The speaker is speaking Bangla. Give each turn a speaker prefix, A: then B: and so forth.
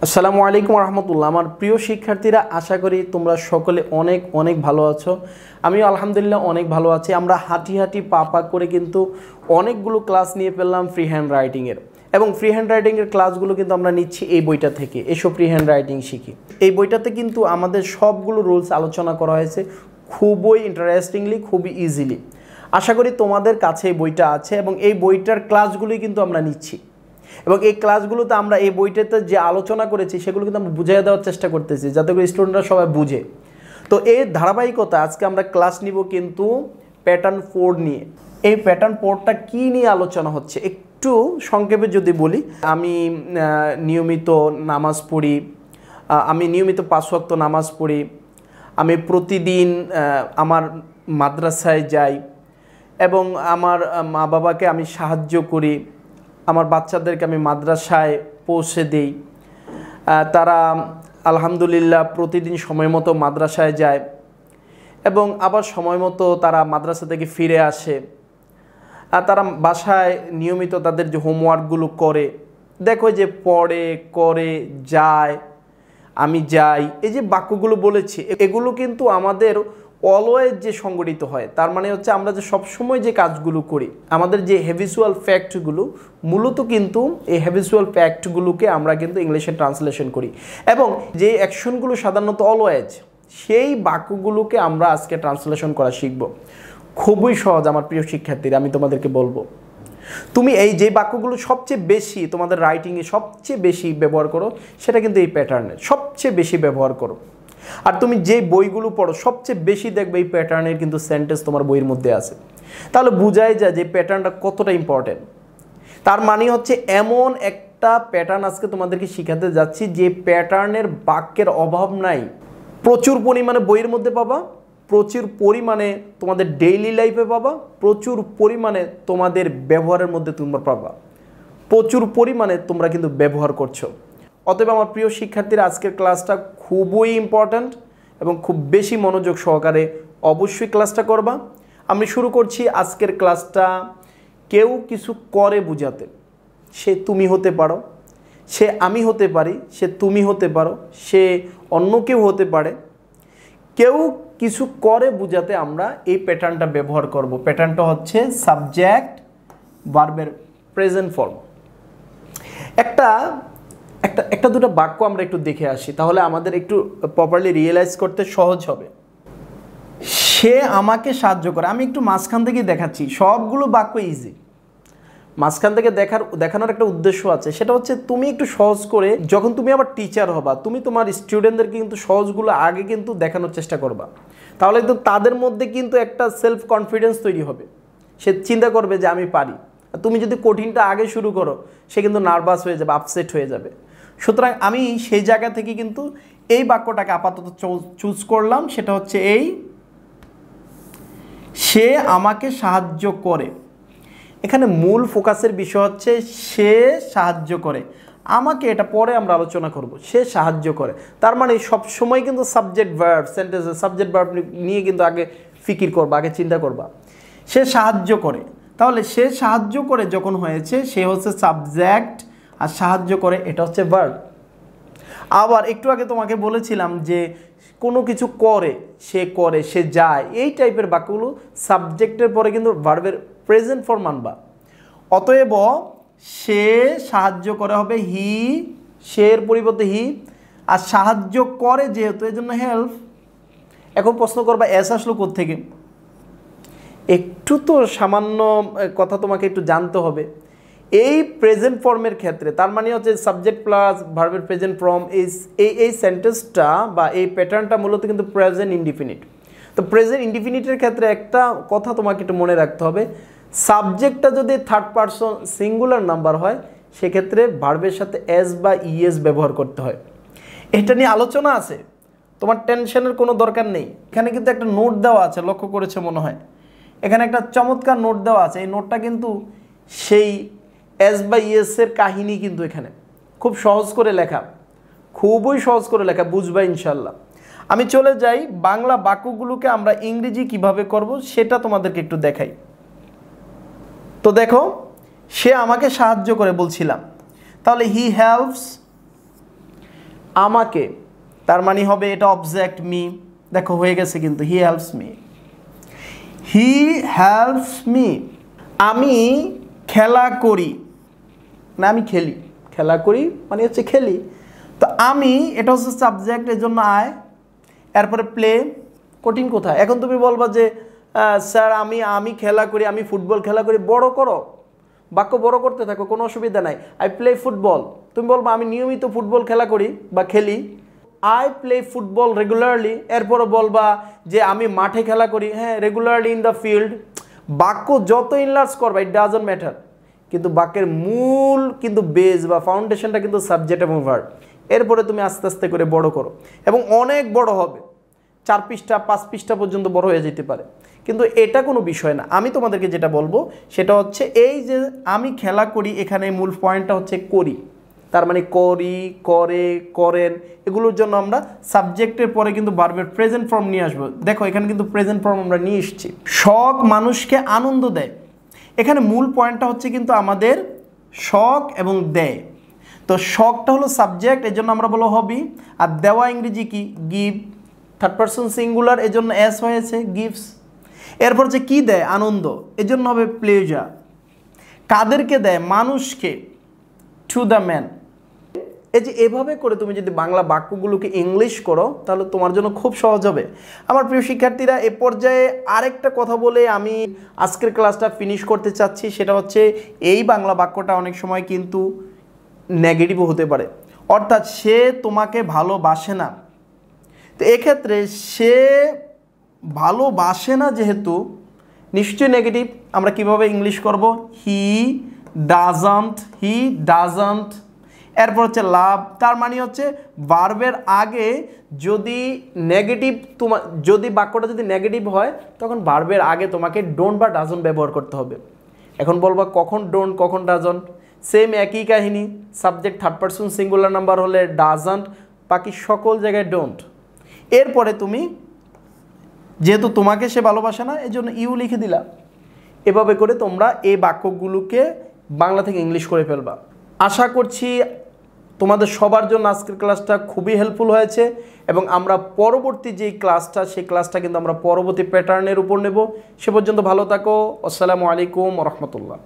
A: আসসালামু আলাইকুম রহমতুল্লাহ। আমার প্রিয় শিক্ষার্থীরা, আশা করি তোমরা সকলে অনেক অনেক ভালো আছো। আমিও আলহামদুলিল্লাহ অনেক ভালো আছি। আমরা হাঁটি হাঁটি পা পা করে কিন্তু অনেকগুলো ক্লাস নিয়ে ফেললাম ফ্রি হ্যান্ড রাইটিংয়ের, এবং ফ্রি হ্যান্ড রাইটিংয়ের ক্লাসগুলো কিন্তু আমরা নিচ্ছি এই বইটা থেকে, এসব ফ্রি হ্যান্ড রাইটিং শিখি। এই বইটাতে কিন্তু আমাদের সবগুলো রুলস আলোচনা করা হয়েছে খুবই ইন্টারেস্টিংলি, খুবই ইজিলি। আশা করি তোমাদের কাছে এই বইটা আছে এবং এই বইটার ক্লাসগুলোই কিন্তু আমরা নিচ্ছি, এবং এই ক্লাসগুলোতে আমরা এই বইটাতে যে আলোচনা করেছি সেগুলো কিন্তু আমরা বুঝিয়ে দেওয়ার চেষ্টা করতেছি যাতে করে স্টুডেন্টরা সবাই বুঝে। তো এই ধারাবাহিকতা আজকে আমরা ক্লাস নিব কিন্তু প্যাটার্ন 4 নিয়ে। এই প্যাটার্ন 4টা কী নিয়ে আলোচনা হচ্ছে একটু সংক্ষেপে যদি বলি, আমি নিয়মিত নামাজ পড়ি, আমি নিয়মিত 5 ওয়াক্ত নামাজ পড়ি, আমি প্রতিদিন আমার মাদ্রাসায় যাই এবং আমার মা বাবাকে আমি সাহায্য করি, আমার বাচ্চাদেরকে আমি মাদ্রাসায় পৌঁছে দিই, তারা আলহামদুলিল্লাহ প্রতিদিন সময় মতো মাদ্রাসায় যায় এবং আবার সময় মতো তারা মাদ্রাসা থেকে ফিরে আসে। তারা বাসায় নিয়মিত তাদের যে হোমওয়ার্কগুলো করে, দেখো যে পড়ে করে যায়, আমি যাই, এই যে বাক্যগুলো বলেছি এগুলো কিন্তু আমাদের অলওয়েজ যে সংগঠিত হয়, তার মানে হচ্ছে আমরা যে সবসময় যে কাজগুলো করি, আমাদের যে হ্যাবিচুয়াল ফ্যাক্টগুলো, মূলত কিন্তু এই হ্যাবিচুয়াল ফ্যাক্টগুলোকে আমরা কিন্তু ইংলিশে ট্রান্সলেশন করি, এবং যে অ্যাকশনগুলো সাধারণত অলওয়েজ, সেই বাক্যগুলোকে আমরা আজকে ট্রান্সলেশন করা শিখব। খুবই সহজ আমার প্রিয় শিক্ষার্থীরা, আমি তোমাদেরকে বলবো, তুমি এই যে বাক্যগুলো সবচেয়ে বেশি তোমাদের রাইটিংয়ে সবচেয়ে বেশি ব্যবহার করো, সেটা কিন্তু এই প্যাটার্নের সবচেয়ে বেশি ব্যবহার করো। আর তুমি যে বইগুলো পড়ো সবচেয়ে বেশি দেখবে এই প্যাটার্নের কিন্তু সেন্টেন্স তোমার বইয়ের মধ্যে আছে। তাহলে বোঝাই যায় যে প্যাটার্নটা কতটা ইম্পর্টেন্ট। তার মানে হচ্ছে এমন একটা প্যাটার্ন আজকে তোমাদেরকে শেখাতে যাচ্ছি যে প্যাটার্নের বাক্যের অভাব নাই, প্রচুর পরিমাণে বইয়ের মধ্যে পাবা, প্রচুর পরিমাণে তোমাদের ডেইলি লাইফে পাবা, প্রচুর পরিমাণে তোমাদের ব্যবহারের মধ্যে তোমরা পাবা, প্রচুর পরিমাণে তোমরা কিন্তু ব্যবহার করছো। অতএব আমার প্রিয় শিক্ষার্থীরা, আজকের ক্লাসটা খুবই ইম্পর্ট্যান্ট এবং খুব বেশি মনোযোগ সহকারে অবশ্যই ক্লাসটা করবা। আমি শুরু করছি আজকের ক্লাসটা কেউ কিছু করে বোঝাতে। সে তুমি হতে পারো, সে আমি হতে পারি, সে তুমি হতে পারো, সে অন্য কেউ হতে পারে। কেউ কিছু করে বোঝাতে আমরা এই প্যাটার্নটা ব্যবহার করব। প্যাটার্নটা হচ্ছে সাবজেক্ট ভার্বের প্রেজেন্ট ফর্ম। একটা দুটো বাক্য আমরা একটু দেখে আসি, তাহলে আমাদের একটু প্রপারলি রিয়েলাইজ করতে সহজ হবে। সে আমাকে সাহায্য করে, আমি একটু মাঝখান থেকে দেখাচ্ছি, সবগুলো বাক্য ইজি। মাঝখান থেকে দেখানোর একটা উদ্দেশ্য আছে, সেটা হচ্ছে তুমি একটু সহজ করে, যখন তুমি আবার টিচার হবা, তুমি তোমার স্টুডেন্টদেরকে কিন্তু সহজগুলো আগে কিন্তু দেখানোর চেষ্টা করবা, তাহলে কিন্তু তাদের মধ্যে কিন্তু একটা সেলফ কনফিডেন্স তৈরি হবে। সে চিন্তা করবে যে আমি পারি। তুমি যদি কঠিনটা আগে শুরু করো, সে কিন্তু নার্ভাস হয়ে যাবে, আপসেট হয়ে যাবে। সুতরাং আমি সেই জায়গা থেকে কিন্তু এই বাক্যটাকে আপাতত চুজ করলাম, সেটা হচ্ছে এই, সে আমাকে সাহায্য করে। এখানে মূল ফোকাসের বিষয় হচ্ছে সে সাহায্য করে আমাকে, এটা পরে আমরা আলোচনা করব। সে সাহায্য করে, তার মানে সবসময় কিন্তু সাবজেক্ট ভার্ব সেন্টেন্সে সাবজেক্ট ভার্ব নিয়ে কিন্তু আগে ফিকির করবা, আগে চিন্তা করবা। সে সাহায্য করে, তাহলে সে সাহায্য করে যখন হয়েছে, সে হচ্ছে সাবজেক্ট আর সাহায্য করে এটা হচ্ছে ভার্ব। আবার একটু আগে তোমাকে বলেছিলাম যে কোনো কিছু করে, সে যায়, এই টাইপের বাক্যগুলো সাবজেক্টের পরে কিন্তু ভার্বের প্রেজেন্ট ফর্ম আনবা। অতএব সে সাহায্য করে হবে হি, সে এর পরিবর্তে হি, আর সাহায্য করে যেহেতু এই জন্য হেল্প। এখন প্রশ্ন করবা এস আসলো কোত্থেকে? একটু তো সামান্য কথা তোমাকে একটু জানতে হবে। এই প্রেজেন্ট ফর্মের ক্ষেত্রে, তার মানে হচ্ছে সাবজেক্ট প্লাস ভার্বের প্রেজেন্ট ফর্ম, এই সেন্টেন্সটা বা এই প্যাটার্নটা মূলত কিন্তু প্রেজেন্ট ইনডিফিনিট। তো প্রেজেন্ট ইনডিফিনিটের ক্ষেত্রে একটা কথা তোমাকে একটু মনে রাখতে হবে, সাবজেক্টটা যদি থার্ড পারসন সিঙ্গুলার নাম্বার হয়, সেক্ষেত্রে ভার্বের সাথে এস বা ইএস ব্যবহার করতে হয়। এটা নিয়ে আলোচনা আছে, তোমার টেনশনের কোনো দরকার নেই। এখানে কিন্তু একটা নোট দেওয়া আছে, লক্ষ্য করেছে মনে হয়, এখানে একটা চমৎকার নোট দেওয়া আছে। এই নোটটা কিন্তু সেই এস বা ইএসের কাহিনী কিন্তু এখানে খুব সহজ করে লেখা, খুবই সহজ করে লেখা, বুঝবা ইনশাল্লাহ। আমি চলে যাই বাংলা বাক্যগুলোকে আমরা ইংরেজি কিভাবে করব সেটা তোমাদেরকে একটু দেখাই। তো দেখো, সে আমাকে সাহায্য করে বলছিলাম, তাহলে হি হেল্পস আমাকে, তার মানে হবে এটা অবজেক্ট মি। দেখো হয়ে গেছে কিন্তু, he helps me, he helps me. আমি খেলা করি, না আমি খেলি, খেলা করি মানে হচ্ছে খেলি। তো আমি এটা হচ্ছে সাবজেক্ট, এর জন্য আয়। এরপরে প্লে, কঠিন কোথায়? এখন তুমি বলবা যে স্যার আমি খেলা করি, আমি ফুটবল খেলা করি, বড় করো, বাক্য বড় করতে থাকো, কোনো অসুবিধা নাই। আই প্লে ফুটবল, তুমি বলবা আমি নিয়মিত ফুটবল খেলা করি বা খেলি, আই প্লে ফুটবল রেগুলারলি। এরপরে বলবা যে আমি মাঠে খেলা করি, হ্যাঁ রেগুলারলি ইন দ্য ফিল্ড। বাক্য যত ইনলার্জ করবা, ইট ডাজন্ট ম্যাটার, কিন্তু বাক্যের মূল কিন্তু বেস বা ফাউন্ডেশনটা কিন্তু সাবজেক্ট এবং ভার্ব। এরপরে তুমি আস্তে আস্তে করে বড় করো, এবং অনেক বড় হবে, 4 পৃষ্ঠা 5 পৃষ্ঠা পর্যন্ত বড় হয়ে যেতে পারে, কিন্তু এটা কোনো বিষয় না। আমি তোমাদেরকে যেটা বলবো সেটা হচ্ছে এই যে আমি খেলা করি, এখানে মূল পয়েন্টটা হচ্ছে করি, তার মানে করি, করে, করেন, এগুলোর জন্য আমরা সাবজেক্টের পরে কিন্তু ভার্বের প্রেজেন্ট ফর্ম নিয়ে আসবো। দেখো এখানে কিন্তু প্রেজেন্ট ফর্ম আমরা নিয়ে এসেছি। শখ মানুষকে আনন্দ দেয়, এখানে মূল পয়েন্টটা হচ্ছে কিন্তু আমাদের শখ এবং দেয়। তো শখটা হলো সাবজেক্ট, এর জন্য আমরা বলবো হবি, আর দেওয়া ইংরেজি কি গিভ, থার্ড পারসন সিঙ্গুলার, এর জন্য এস হয়েছে গিভস। এরপর যে কি দেয়, আনন্দ, এর জন্য হবে প্লেজার। কাদেরকে দেয়, মানুষকে, টু দ্য ম্যান। এই যে এভাবে করে তুমি যদি বাংলা বাক্যগুলোকে ইংলিশ করো তাহলে তোমার জন্য খুব সহজ হবে। আমার প্রিয় শিক্ষার্থীরা, এ পর্যায়ে আরেকটা কথা বলে আমি আজকের ক্লাসটা ফিনিশ করতে চাচ্ছি, সেটা হচ্ছে এই বাংলা বাক্যটা অনেক সময় কিন্তু নেগেটিভও হতে পারে, অর্থাৎ সে তোমাকে ভালোবাসে না। তো এক্ষেত্রে সে ভালোবাসে না যেহেতু নিশ্চয়ই নেগেটিভ, আমরা কিভাবে ইংলিশ করব, হি ডাজন্ট, হি ডাজন্ট। এরপর হচ্ছে লাভ, তার মানে হচ্ছে ভার্বের আগে যদি নেগেটিভ, যদি বাক্যটা যদি নেগেটিভ হয় তখন ভার্বের আগে তোমাকে ডোন্ট বা ডাজন্ট ব্যবহার করতে হবে। এখন বলবা কখন ডোন্ট কখন ডাজন্ট, সেম একই কাহিনী, subject third person singular number হলে ডাজন্ট, বাকি সকল জায়গায় ডোন্ট। এরপরে তুমি যেহেতু তোমাকে সে ভালোবাসে না এই জন্য ইউ লিখে দিলা। এভাবে করে তোমরা এই বাক্যগুলোকে বাংলা থেকে ইংলিশ করে ফেলবা। আশা করছি তোমাদের সবার জন্য আজকের ক্লাসটা খুবই হেল্পফুল হয়েছে, এবং আমরা পরবর্তী যেই ক্লাসটা সেই ক্লাসটা কিন্তু আমরা পরবর্তী প্যাটার্নের উপর নেব। সে পর্যন্ত ভালো থাকো। আসসালামু আলাইকুম ওয়া রাহমাতুল্লাহ।